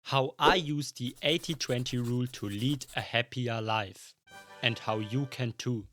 How I use the 80-20 rule to lead a happier life, and how you can too.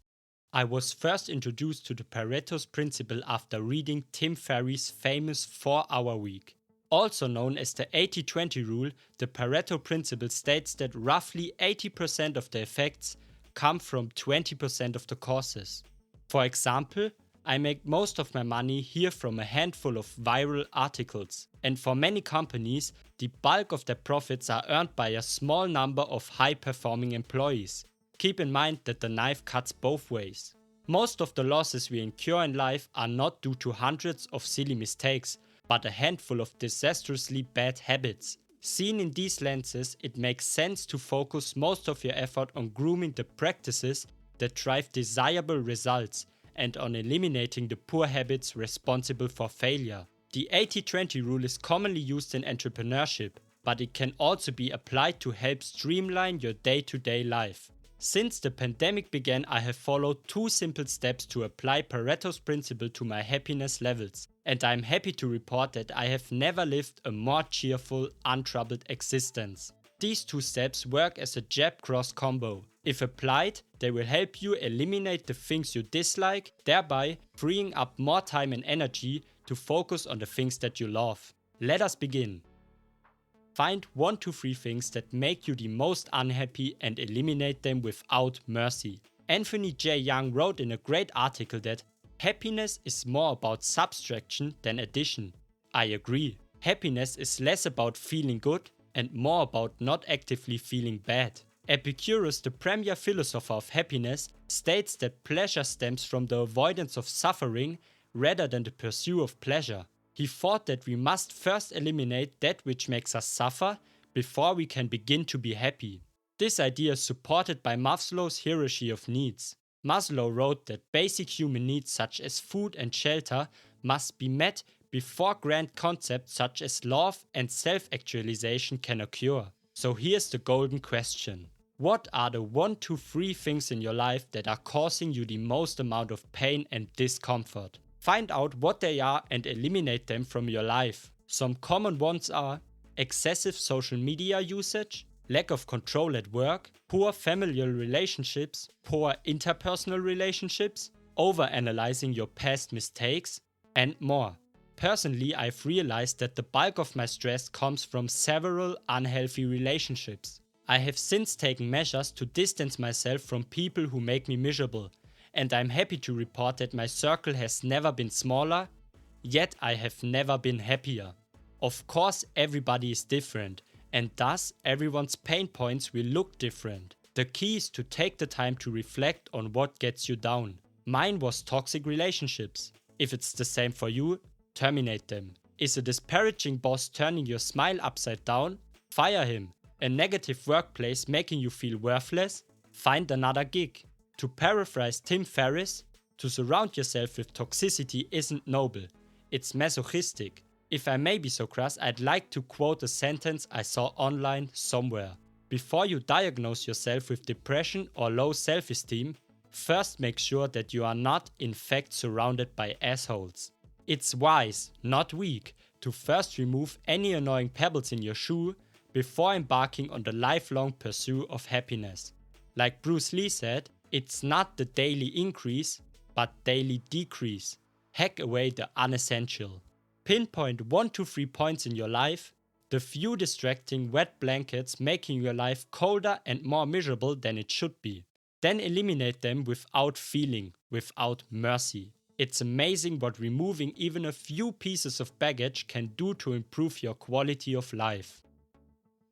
I was first introduced to the Pareto's principle after reading Tim Ferriss's famous 4-hour week. Also known as the 80-20 rule, the Pareto principle states that roughly 80% of the effects come from 20% of the causes. For example, I make most of my money here from a handful of viral articles, and for many companies, the bulk of their profits are earned by a small number of high-performing employees. Keep in mind that the knife cuts both ways. Most of the losses we incur in life are not due to hundreds of silly mistakes, but a handful of disastrously bad habits. Seen in these lenses, it makes sense to focus most of your effort on grooming the practices that drive desirable results and on eliminating the poor habits responsible for failure. The 80-20 rule is commonly used in entrepreneurship, but it can also be applied to help streamline your day-to-day life. Since the pandemic began, I have followed 2 simple steps to apply Pareto's principle to my happiness levels, and I am happy to report that I have never lived a more cheerful, untroubled existence. These 2 steps work as a jab-cross combo. If applied, they will help you eliminate the things you dislike, thereby freeing up more time and energy to focus on the things that you love. Let us begin. Find 1 to 3 things that make you the most unhappy and eliminate them without mercy. Anthony J. Young wrote in a great article that happiness is more about subtraction than addition. I agree. Happiness is less about feeling good and more about not actively feeling bad. Epicurus, the premier philosopher of happiness, states that pleasure stems from the avoidance of suffering rather than the pursuit of pleasure. He thought that we must first eliminate that which makes us suffer before we can begin to be happy. This idea is supported by Maslow's hierarchy of needs. Maslow wrote that basic human needs such as food and shelter must be met before grand concepts such as love and self-actualization can occur. So here's the golden question. What are the 1 to 3 things in your life that are causing you the most amount of pain and discomfort? Find out what they are and eliminate them from your life. Some common ones are excessive social media usage, lack of control at work, poor familial relationships, poor interpersonal relationships, overanalyzing your past mistakes, and more. Personally, I've realized that the bulk of my stress comes from several unhealthy relationships. I have since taken measures to distance myself from people who make me miserable, and I'm happy to report that my circle has never been smaller, yet I have never been happier. Of course, everybody is different, and thus everyone's pain points will look different. The key is to take the time to reflect on what gets you down. Mine was toxic relationships. If it's the same for you, terminate them. Is a disparaging boss turning your smile upside down? Fire him. A negative workplace making you feel worthless? Find another gig. To paraphrase Tim Ferriss, to surround yourself with toxicity isn't noble, it's masochistic. If I may be so crass, I'd like to quote a sentence I saw online somewhere. Before you diagnose yourself with depression or low self-esteem, first make sure that you are not in fact surrounded by assholes. It's wise, not weak, to first remove any annoying pebbles in your shoe before embarking on the lifelong pursuit of happiness. Like Bruce Lee said, it's not the daily increase, but daily decrease. Hack away the unessential. Pinpoint 1 to 3 points in your life, the few distracting wet blankets making your life colder and more miserable than it should be. Then eliminate them without feeling, without mercy. It's amazing what removing even a few pieces of baggage can do to improve your quality of life.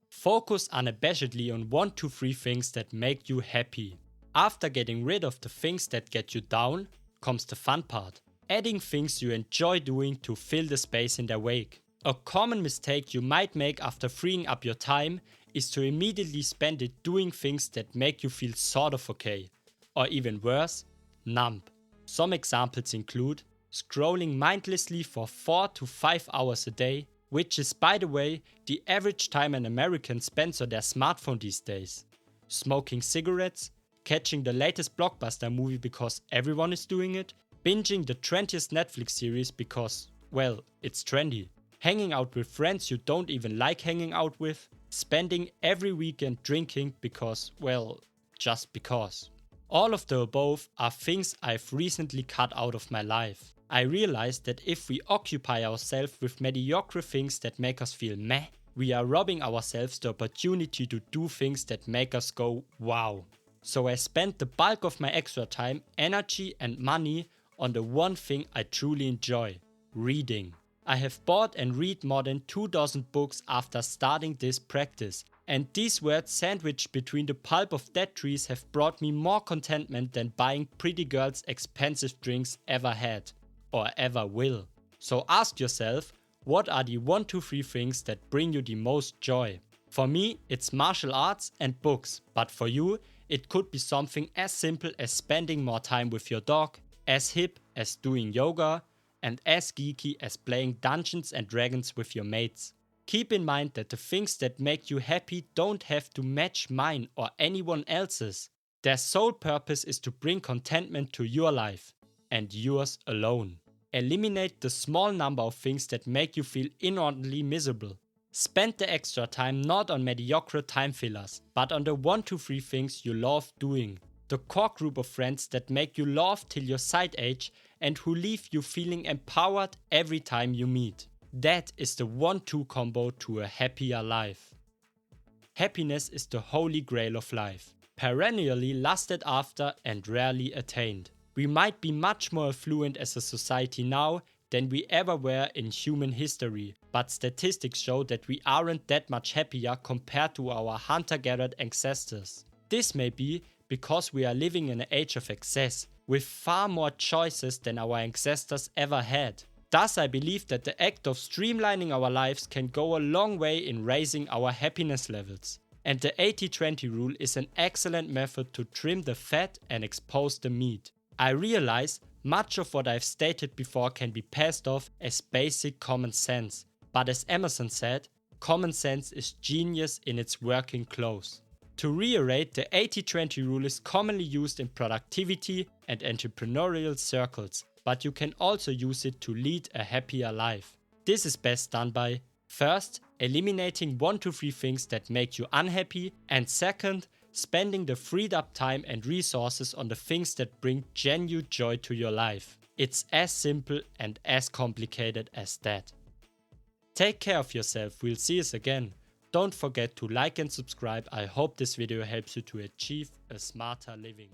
Focus unabashedly on 1 to 3 things that make you happy. After getting rid of the things that get you down, comes the fun part. Adding things you enjoy doing to fill the space in their wake. A common mistake you might make after freeing up your time is to immediately spend it doing things that make you feel sort of okay. Or even worse, numb. Some examples include scrolling mindlessly for 4 to 5 hours a day, which is, by the way, the average time an American spends on their smartphone these days. Smoking cigarettes, catching the latest blockbuster movie because everyone is doing it, binging the trendiest Netflix series because, well, it's trendy, hanging out with friends you don't even like hanging out with, spending every weekend drinking because, well, just because. All of the above are things I've recently cut out of my life. I realized that if we occupy ourselves with mediocre things that make us feel meh, we are robbing ourselves the opportunity to do things that make us go wow. So I spent the bulk of my extra time, energy and money on the one thing I truly enjoy: reading. I have bought and read more than 24 books after starting this practice, and these words sandwiched between the pulp of dead trees have brought me more contentment than buying pretty girls' expensive drinks ever had, or ever will. So ask yourself, what are the 1, 2, 3 things that bring you the most joy? For me, it's martial arts and books, but for you, it could be something as simple as spending more time with your dog, as hip as doing yoga, and as geeky as playing Dungeons and Dragons with your mates. Keep in mind that the things that make you happy don't have to match mine or anyone else's. Their sole purpose is to bring contentment to your life, and yours alone. Eliminate the small number of things that make you feel inordinately miserable. Spend the extra time not on mediocre time fillers, but on the 1 to 3 things you love doing. The core group of friends that make you laugh till your side age and who leave you feeling empowered every time you meet. That is the 1-2 combo to a happier life. Happiness is the holy grail of life, perennially lusted after and rarely attained. We might be much more affluent as a society now than we ever were in human history, but statistics show that we aren't that much happier compared to our hunter-gathered ancestors. This may be because we are living in an age of excess, with far more choices than our ancestors ever had. Thus, I believe that the act of streamlining our lives can go a long way in raising our happiness levels. And the 80-20 rule is an excellent method to trim the fat and expose the meat. I realize much of what I've stated before can be passed off as basic common sense. But as Emerson said, common sense is genius in its working clothes. To reiterate, the 80-20 rule is commonly used in productivity and entrepreneurial circles, but you can also use it to lead a happier life. This is best done by, first, eliminating 1 to 3 things that make you unhappy, and second, spending the freed up time and resources on the things that bring genuine joy to your life. It's as simple and as complicated as that. Take care of yourself, we'll see us again. Don't forget to like and subscribe. I hope this video helps you to achieve a smarter living.